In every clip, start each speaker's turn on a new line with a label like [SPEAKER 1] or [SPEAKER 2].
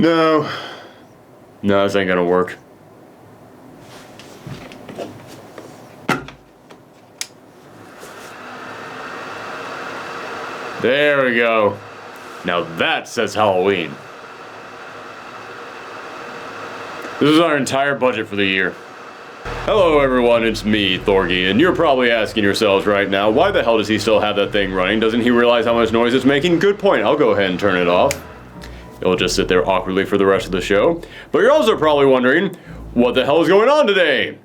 [SPEAKER 1] No, this ain't gonna work. There we go. Now that says Halloween. This is our entire budget for the year. Hello everyone, it's me, Thorgy, and you're probably asking yourselves right now, why the hell does he still have that thing running? Doesn't he realize how much noise it's making? Good point, I'll go ahead and turn it off. It'll just sit there awkwardly for the rest of the show. But you're also probably wondering, what the hell is going on today?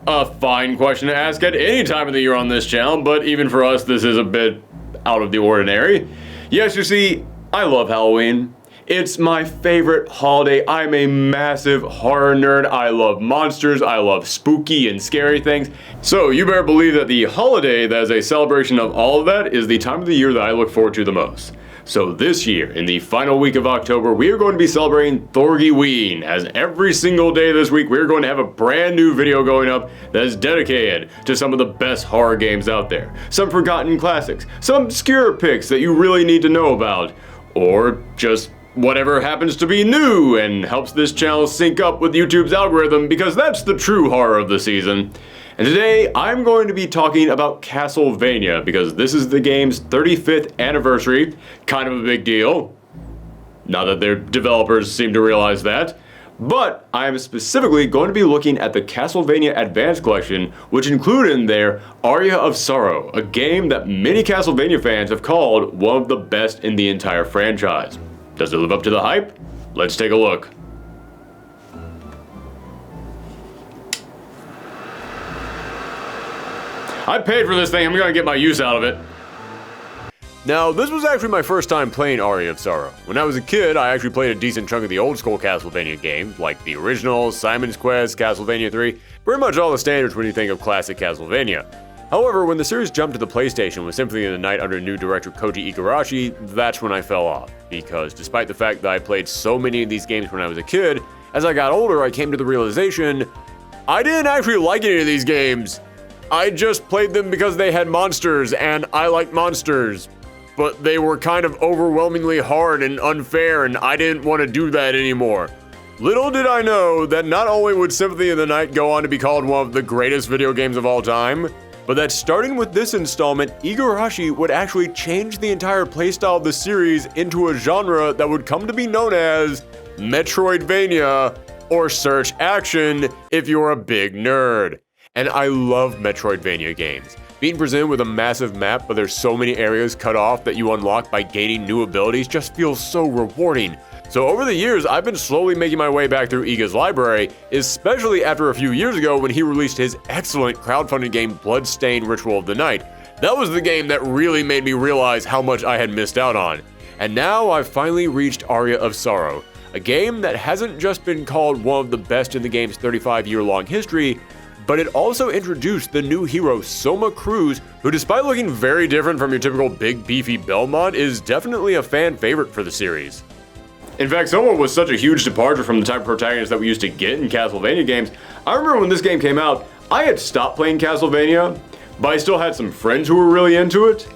[SPEAKER 1] A fine question to ask at any time of the year on this channel, but even for us, this is a bit out of the ordinary. Yes, you see, I love Halloween. It's my favorite holiday. I'm a massive horror nerd. I love monsters. I love spooky and scary things. So you better believe that the holiday that is a celebration of all of that is the time of the year that I look forward to the most. So this year, in the final week of October, we are going to be celebrating Thorgyween, as every single day this week, we're going to have a brand new video going up that is dedicated to some of the best horror games out there. Some forgotten classics, some obscure picks that you really need to know about, or just whatever happens to be new and helps this channel sync up with YouTube's algorithm, because that's the true horror of the season. And today, I'm going to be talking about Castlevania, because this is the game's 35th anniversary. Kind of a big deal. Not that their developers seem to realize that. But I'm specifically going to be looking at the Castlevania Advance Collection, which included in there Aria of Sorrow, a game that many Castlevania fans have called one of the best in the entire franchise. Does it live up to the hype? Let's take a look. I paid for this thing, I'm gonna get my use out of it. Now, this was actually my first time playing Aria of Sorrow. When I was a kid, I actually played a decent chunk of the old school Castlevania games, like the original, Simon's Quest, Castlevania 3, pretty much all the standards when you think of classic Castlevania. However, when the series jumped to the PlayStation with Symphony of the Night under new director Koji Igarashi, that's when I fell off. Because despite the fact that I played so many of these games when I was a kid, as I got older I came to the realization, I didn't actually like any of these games. I just played them because they had monsters, and I like monsters. But they were kind of overwhelmingly hard and unfair, and I didn't want to do that anymore. Little did I know that not only would Symphony of the Night go on to be called one of the greatest video games of all time, but that starting with this installment, Igarashi would actually change the entire playstyle of the series into a genre that would come to be known as Metroidvania, or Search Action if you're a big nerd. And I love Metroidvania games. Being presented with a massive map, but there's so many areas cut off that you unlock by gaining new abilities just feels so rewarding. So over the years, I've been slowly making my way back through Iga's library, especially after a few years ago when he released his excellent crowdfunded game Bloodstained Ritual of the Night. That was the game that really made me realize how much I had missed out on. And now I've finally reached Aria of Sorrow, a game that hasn't just been called one of the best in the game's 35-year-long history, but it also introduced the new hero Soma Cruz, who despite looking very different from your typical big beefy Belmont, is definitely a fan favorite for the series. In fact, Soma was such a huge departure from the type of protagonist that we used to get in Castlevania games. I remember when this game came out, I had stopped playing Castlevania, but I still had some friends who were really into it.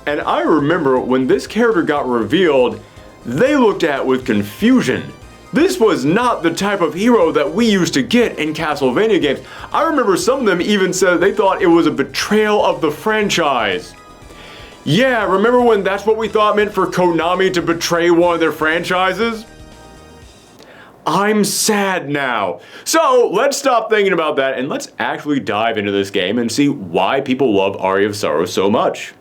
[SPEAKER 1] And I remember when this character got revealed, they looked at it with confusion. This was not the type of hero that we used to get in Castlevania games. I remember some of them even said they thought it was a betrayal of the franchise. Yeah, remember when that's what we thought meant for Konami to betray one of their franchises? I'm sad now. So let's stop thinking about that and let's actually dive into this game and see why people love Aria of Sorrow so much.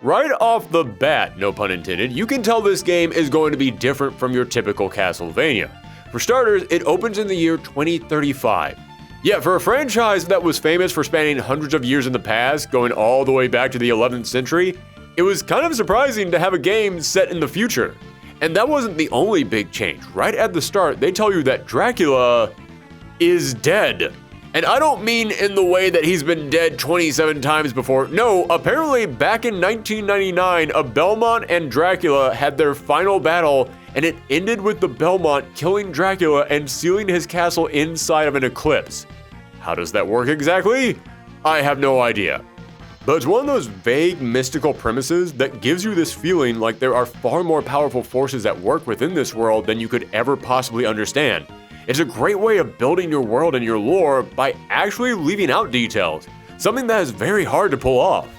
[SPEAKER 1] Right off the bat, no pun intended, you can tell this game is going to be different from your typical Castlevania. For starters, it opens in the year 2035. Yeah, for a franchise that was famous for spanning hundreds of years in the past, going all the way back to the 11th century, it was kind of surprising to have a game set in the future. And that wasn't the only big change. Right at the start, they tell you that Dracula is dead. And I don't mean in the way that he's been dead 27 times before. No, apparently back in 1999, a Belmont and Dracula had their final battle, and it ended with the Belmont killing Dracula and sealing his castle inside of an eclipse. How does that work exactly? I have no idea. But it's one of those vague, mystical premises that gives you this feeling like there are far more powerful forces at work within this world than you could ever possibly understand. It's a great way of building your world and your lore by actually leaving out details, something that is very hard to pull off.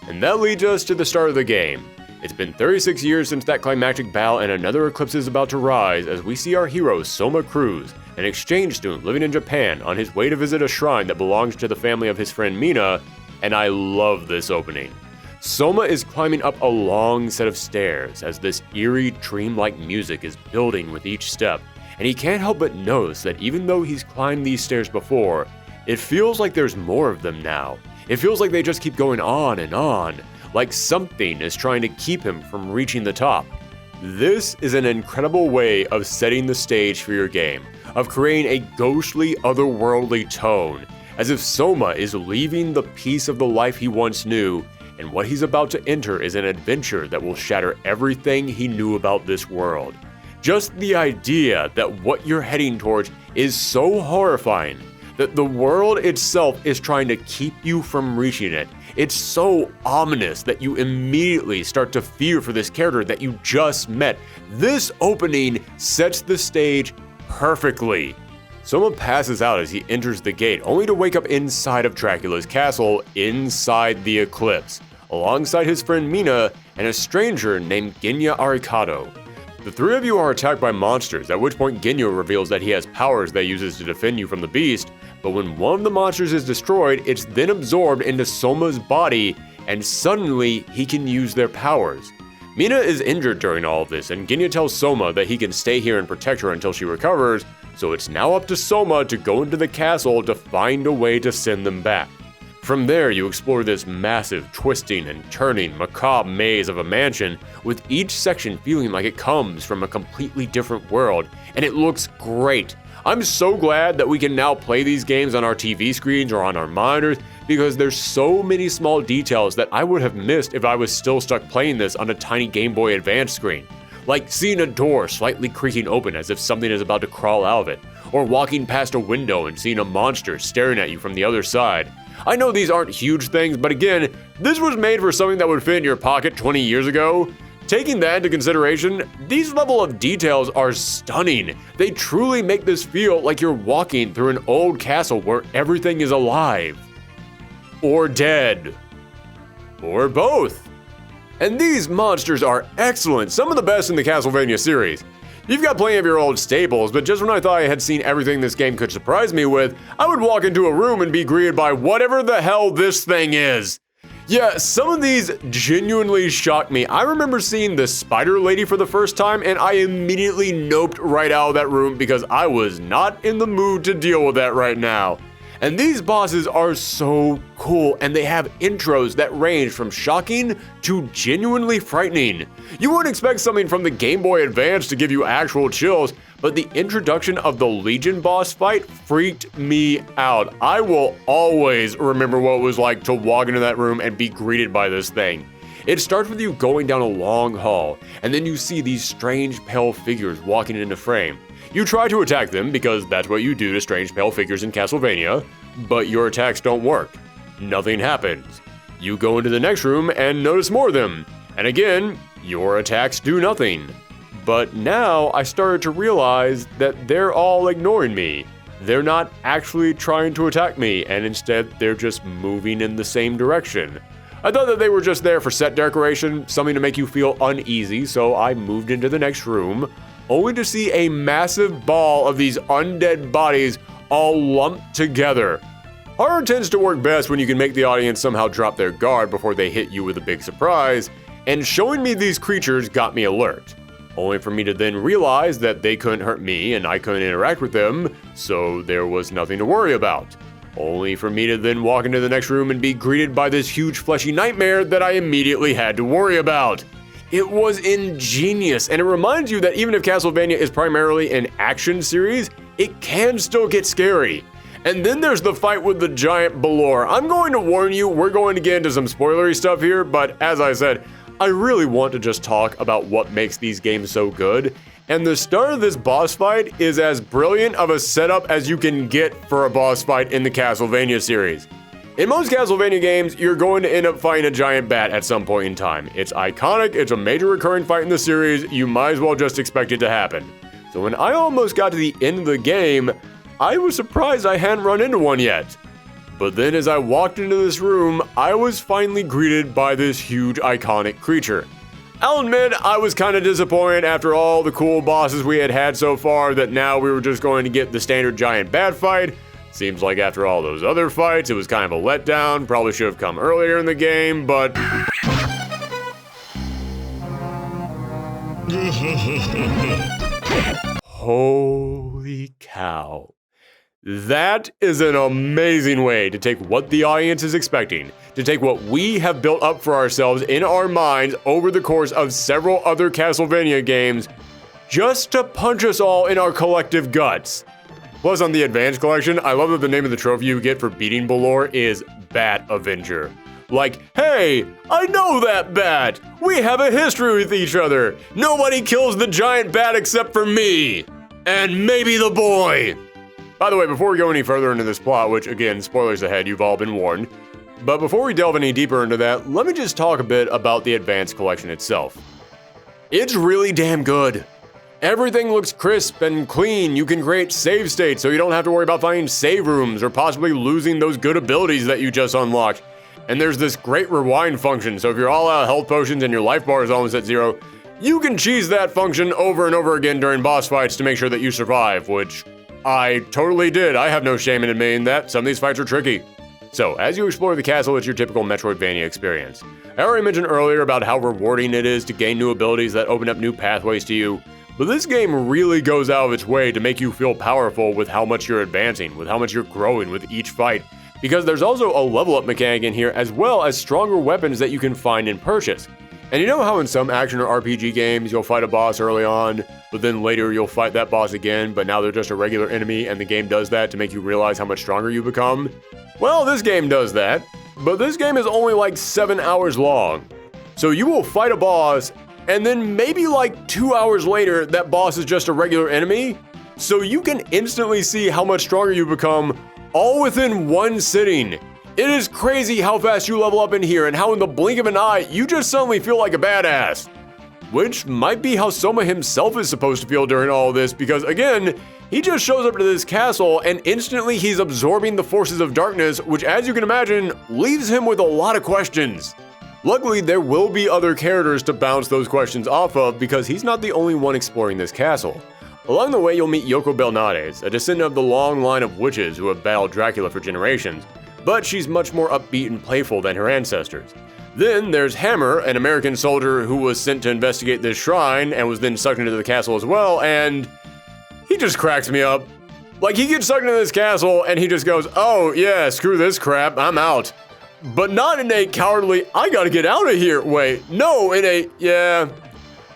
[SPEAKER 1] And that leads us to the start of the game. It's been 36 years since that climactic battle, and another eclipse is about to rise as we see our hero Soma Cruz, an exchange student living in Japan, on his way to visit a shrine that belongs to the family of his friend Mina, and I love this opening. Soma is climbing up a long set of stairs as this eerie, dreamlike music is building with each step, and he can't help but notice that even though he's climbed these stairs before, it feels like there's more of them now. It feels like they just keep going on and on, like something is trying to keep him from reaching the top. This is an incredible way of setting the stage for your game, of creating a ghostly, otherworldly tone, as if Soma is leaving the piece of the life he once knew, and what he's about to enter is an adventure that will shatter everything he knew about this world. Just the idea that what you're heading towards is so horrifying, that the world itself is trying to keep you from reaching it. It's so ominous that you immediately start to fear for this character that you just met. This opening sets the stage perfectly. Soma passes out as he enters the gate, only to wake up inside of Dracula's castle, inside the eclipse, alongside his friend Mina and a stranger named Genya Arikado. The three of you are attacked by monsters, at which point Genya reveals that he has powers that he uses to defend you from the beast, but when one of the monsters is destroyed, it's then absorbed into Soma's body, and suddenly he can use their powers. Mina is injured during all of this, and Genya tells Soma that he can stay here and protect her until she recovers, so it's now up to Soma to go into the castle to find a way to send them back. From there, you explore this massive, twisting and turning, macabre maze of a mansion, with each section feeling like it comes from a completely different world, and it looks great. I'm so glad that we can now play these games on our TV screens or on our monitors, because there's so many small details that I would have missed if I was still stuck playing this on a tiny Game Boy Advance screen. Like seeing a door slightly creaking open as if something is about to crawl out of it, or walking past a window and seeing a monster staring at you from the other side. I know these aren't huge things, but again, this was made for something that would fit in your pocket 20 years ago. Taking that into consideration, these level of details are stunning. They truly make this feel like you're walking through an old castle where everything is alive. Or dead. Or both. And these monsters are excellent, some of the best in the Castlevania series. You've got plenty of your old staples, but just when I thought I had seen everything this game could surprise me with, I would walk into a room and be greeted by whatever the hell this thing is. Yeah, some of these genuinely shocked me. I remember seeing the spider lady for the first time, and I immediately noped right out of that room because I was not in the mood to deal with that right now. And these bosses are so cool, and they have intros that range from shocking to genuinely frightening. You wouldn't expect something from the Game Boy Advance to give you actual chills, but the introduction of the Legion boss fight freaked me out. I will always remember what it was like to walk into that room and be greeted by this thing. It starts with you going down a long hall, and then you see these strange pale figures walking into frame. You try to attack them because that's what you do to strange pale figures in Castlevania, but your attacks don't work. Nothing happens. You go into the next room and notice more of them, and again, your attacks do nothing. But now I started to realize that they're all ignoring me. They're not actually trying to attack me, and instead they're just moving in the same direction. I thought that they were just there for set decoration, something to make you feel uneasy, so I moved into the next room, only to see a massive ball of these undead bodies all lumped together. Horror tends to work best when you can make the audience somehow drop their guard before they hit you with a big surprise, and showing me these creatures got me alert. Only for me to then realize that they couldn't hurt me and I couldn't interact with them, so there was nothing to worry about. Only for me to then walk into the next room and be greeted by this huge fleshy nightmare that I immediately had to worry about. It was ingenious, and it reminds you that even if Castlevania is primarily an action series, it can still get scary. And then there's the fight with the giant Balor. I'm going to warn you, we're going to get into some spoilery stuff here, but as I said, I really want to just talk about what makes these games so good. And the start of this boss fight is as brilliant of a setup as you can get for a boss fight in the Castlevania series. In most Castlevania games, you're going to end up fighting a giant bat at some point in time. It's iconic, it's a major recurring fight in the series, you might as well just expect it to happen. So when I almost got to the end of the game, I was surprised I hadn't run into one yet. But then as I walked into this room, I was finally greeted by this huge iconic creature. I'll admit, I was kind of disappointed after all the cool bosses we had had so far that now we were just going to get the standard giant bat fight. Seems like after all those other fights, it was kind of a letdown. Probably should have come earlier in the game, but... Holy cow. That is an amazing way to take what the audience is expecting, to take what we have built up for ourselves in our minds over the course of several other Castlevania games, just to punch us all in our collective guts. Plus, on the Advanced Collection, I love that the name of the trophy you get for beating Balor is Bat Avenger. Like, hey, I know that bat! We have a history with each other! Nobody kills the giant bat except for me! And maybe the boy! By the way, before we go any further into this plot, which again, spoilers ahead, you've all been warned, but before we delve any deeper into that, let me just talk a bit about the Advanced Collection itself. It's really damn good. Everything looks crisp and clean. You can create save states so you don't have to worry about finding save rooms or possibly losing those good abilities that you just unlocked. And there's this great rewind function, so if you're all out of health potions and your life bar is almost at 0, you can cheese that function over and over again during boss fights to make sure that you survive, which I totally did. I have no shame in admitting that. Some of these fights are tricky. So, as you explore the castle, it's your typical Metroidvania experience. I already mentioned earlier about how rewarding it is to gain new abilities that open up new pathways to you. But this game really goes out of its way to make you feel powerful with how much you're advancing, with how much you're growing with each fight, because there's also a level up mechanic in here as well as stronger weapons that you can find and purchase. And you know how in some action or RPG games you'll fight a boss early on, but then later you'll fight that boss again, but now they're just a regular enemy and the game does that to make you realize how much stronger you become? Well, this game does that, but this game is only like 7 hours long. So you will fight a boss, and then maybe like 2 hours later, that boss is just a regular enemy. So you can instantly see how much stronger you become all within one sitting. It is crazy how fast you level up in here and how in the blink of an eye, you just suddenly feel like a badass. Which might be how Soma himself is supposed to feel during all this, because again, he just shows up to this castle and instantly he's absorbing the forces of darkness, which as you can imagine, leaves him with a lot of questions. Luckily, there will be other characters to bounce those questions off of because he's not the only one exploring this castle. Along the way, you'll meet Yoko Belnades, a descendant of the long line of witches who have battled Dracula for generations, but she's much more upbeat and playful than her ancestors. Then there's Hammer, an American soldier who was sent to investigate this shrine and was then sucked into the castle as well, and he just cracks me up. Like, he gets sucked into this castle and he just goes, oh yeah, screw this crap, I'm out. But not in a cowardly, I gotta get out of here way. No, in a, yeah,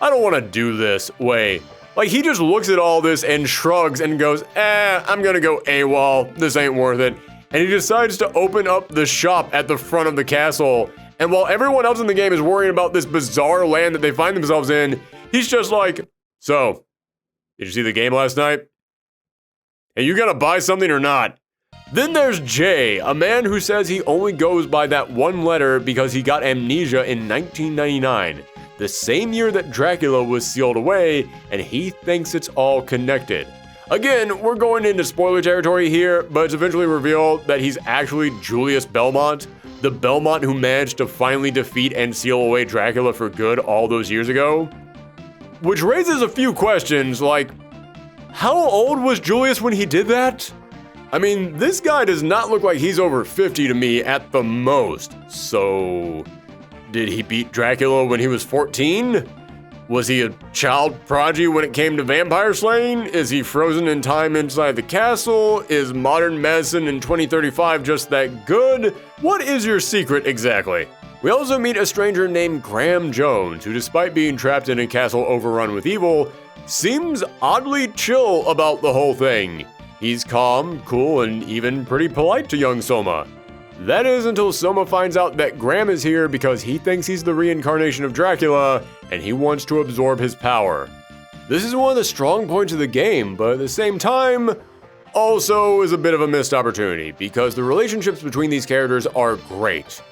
[SPEAKER 1] I don't want to do this way. Like, he just looks at all this and shrugs and goes, I'm gonna go AWOL, this ain't worth it. And he decides to open up the shop at the front of the castle. And while everyone else in the game is worrying about this bizarre land that they find themselves in, he's just like, so, did you see the game last night? Hey, you gonna buy something or not? Then there's Jay, a man who says he only goes by that one letter because he got amnesia in 1999, the same year that Dracula was sealed away, and he thinks it's all connected. Again, we're going into spoiler territory here, but it's eventually revealed that he's actually Julius Belmont, the Belmont who managed to finally defeat and seal away Dracula for good all those years ago. Which raises a few questions, like, how old was Julius when he did that? I mean, this guy does not look like he's over 50 to me at the most. So, did he beat Dracula when he was 14? Was he a child prodigy when it came to vampire slaying? Is he frozen in time inside the castle? Is modern medicine in 2035 just that good? What is your secret exactly? We also meet a stranger named Graham Jones, who despite being trapped in a castle overrun with evil, seems oddly chill about the whole thing. He's calm, cool, and even pretty polite to young Soma. That is until Soma finds out that Graham is here because he thinks he's the reincarnation of Dracula, and he wants to absorb his power. This is one of the strong points of the game, but at the same time, also is a bit of a missed opportunity because the relationships between these characters are great.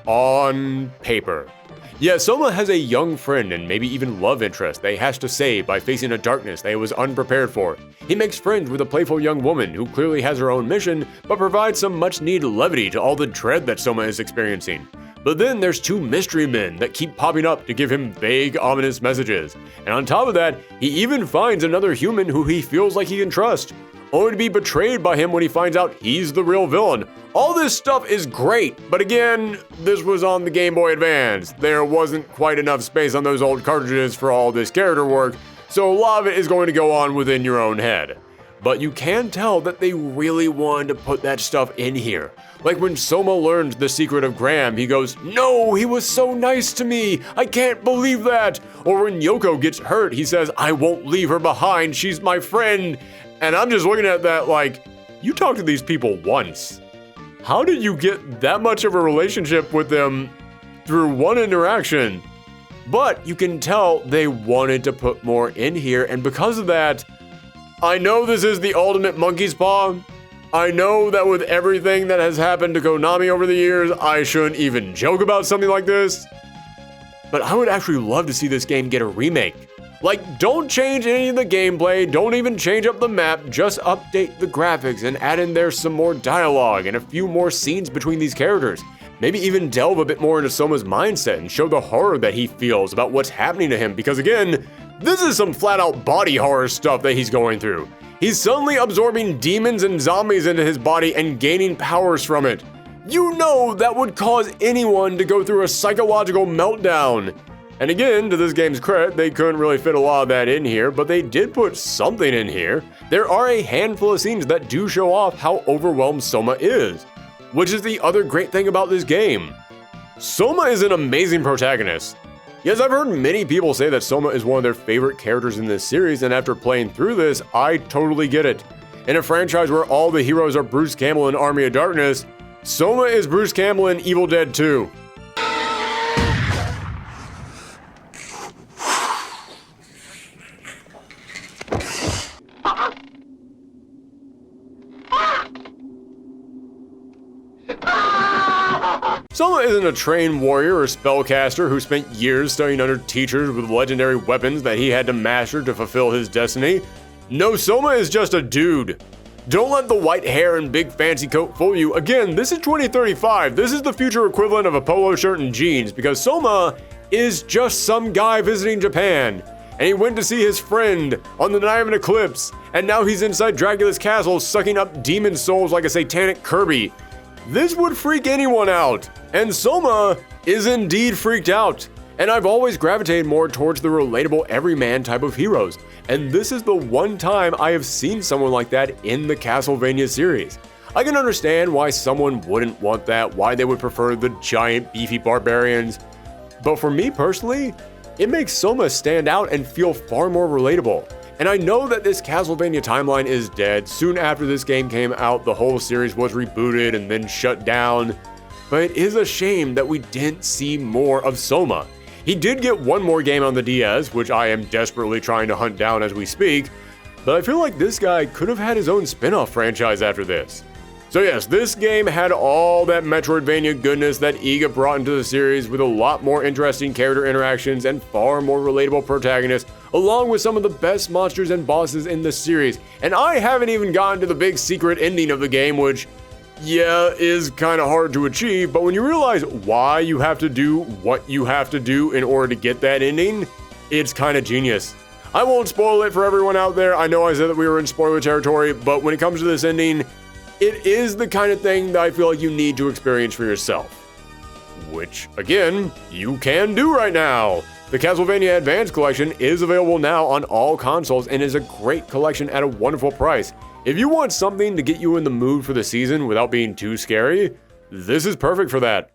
[SPEAKER 1] On paper. Yeah, Soma has a young friend and maybe even love interest that he has to save by facing a darkness that he was unprepared for. He makes friends with a playful young woman who clearly has her own mission, but provides some much-needed levity to all the dread that Soma is experiencing. But then there's two mystery men that keep popping up to give him vague, ominous messages. And on top of that, he even finds another human who he feels like he can trust, only to be betrayed by him when he finds out he's the real villain. All this stuff is great, but again, this was on the Game Boy Advance. There wasn't quite enough space on those old cartridges for all this character work, so a lot of it is going to go on within your own head. But you can tell that they really wanted to put that stuff in here. Like when Soma learned the secret of Graham, he goes, "No, he was so nice to me, I can't believe that." Or when Yoko gets hurt, he says, "I won't leave her behind, she's my friend." And I'm just looking at that like, you talked to these people once. How did you get that much of a relationship with them through one interaction? But you can tell they wanted to put more in here, and because of that, I know this is the ultimate monkey's paw. I know that with everything that has happened to Konami over the years, I shouldn't even joke about something like this. But I would actually love to see this game get a remake. Like, don't change any of the gameplay, don't even change up the map, just update the graphics and add in there some more dialogue and a few more scenes between these characters. Maybe even delve a bit more into Soma's mindset and show the horror that he feels about what's happening to him, because again, this is some flat out body horror stuff that he's going through. He's suddenly absorbing demons and zombies into his body and gaining powers from it. You know that would cause anyone to go through a psychological meltdown. And again, to this game's credit, they couldn't really fit a lot of that in here, but they did put something in here. There are a handful of scenes that do show off how overwhelmed Soma is, which is the other great thing about this game. Soma is an amazing protagonist. Yes, I've heard many people say that Soma is one of their favorite characters in this series, and after playing through this, I totally get it. In a franchise where all the heroes are Bruce Campbell in Army of Darkness, Soma is Bruce Campbell in Evil Dead 2. Soma isn't a trained warrior or spellcaster who spent years studying under teachers with legendary weapons that he had to master to fulfill his destiny. No, Soma is just a dude. Don't let the white hair and big fancy coat fool you. Again, this is 2035. This is the future equivalent of a polo shirt and jeans, because Soma is just some guy visiting Japan. And he went to see his friend on the night of an eclipse, and now he's inside Dracula's castle sucking up demon souls like a satanic Kirby. This would freak anyone out, and Soma is indeed freaked out. And I've always gravitated more towards the relatable everyman type of heroes, and this is the one time I have seen someone like that in the Castlevania series. I can understand why someone wouldn't want that, why they would prefer the giant beefy barbarians, but for me personally, it makes Soma stand out and feel far more relatable. And I know that this Castlevania timeline is dead. Soon after this game came out, the whole series was rebooted and then shut down. But it is a shame that we didn't see more of Soma. He did get one more game on the DS, which I am desperately trying to hunt down as we speak, but I feel like this guy could have had his own spin-off franchise after this. So yes, this game had all that Metroidvania goodness that Iga brought into the series, with a lot more interesting character interactions and far more relatable protagonists, along with some of the best monsters and bosses in the series. And I haven't even gotten to the big secret ending of the game, which, yeah, is kind of hard to achieve, but when you realize why you have to do what you have to do in order to get that ending, it's kind of genius. I won't spoil it for everyone out there. I know I said that we were in spoiler territory, but when it comes to this ending, it is the kind of thing that I feel like you need to experience for yourself. Which, again, you can do right now. The Castlevania Advance Collection is available now on all consoles and is a great collection at a wonderful price. If you want something to get you in the mood for the season without being too scary, this is perfect for that.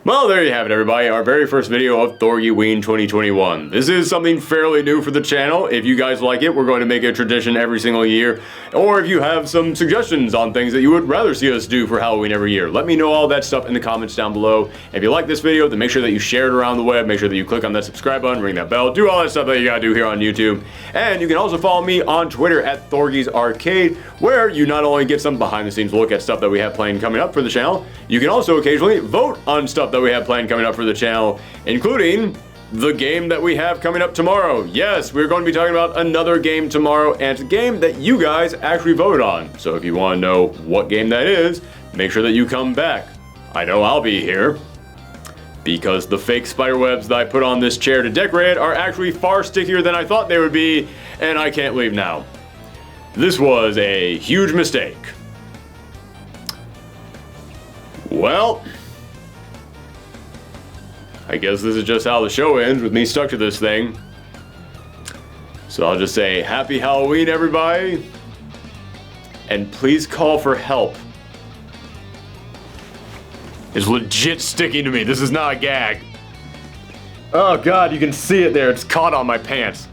[SPEAKER 1] Well, there you have it, everybody. Our very first video of Thorgyween 2021. This is something fairly new for the channel. If you guys like it, we're going to make it a tradition every single year. Or if you have some suggestions on things that you would rather see us do for Halloween every year, let me know all that stuff in the comments down below. If you like this video, then make sure that you share it around the web. Make sure that you click on that subscribe button, ring that bell, do all that stuff that you gotta do here on YouTube. And you can also follow me on Twitter at Thorgy's Arcade, where you not only get some behind the scenes look at stuff that we have planned coming up for the channel, you can also occasionally vote on stuff that we have planned coming up for the channel, including the game that we have coming up tomorrow. Yes, we're going to be talking about another game tomorrow, and it's a game that you guys actually voted on. So if you want to know what game that is, make sure that you come back. I know I'll be here, because the fake spider webs that I put on this chair to decorate are actually far stickier than I thought they would be, and I can't leave now. This was a huge mistake. Well, I guess this is just how the show ends, with me stuck to this thing. So I'll just say, happy Halloween, everybody. And please call for help. It's legit sticking to me. This is not a gag. Oh God, you can see it there. It's caught on my pants.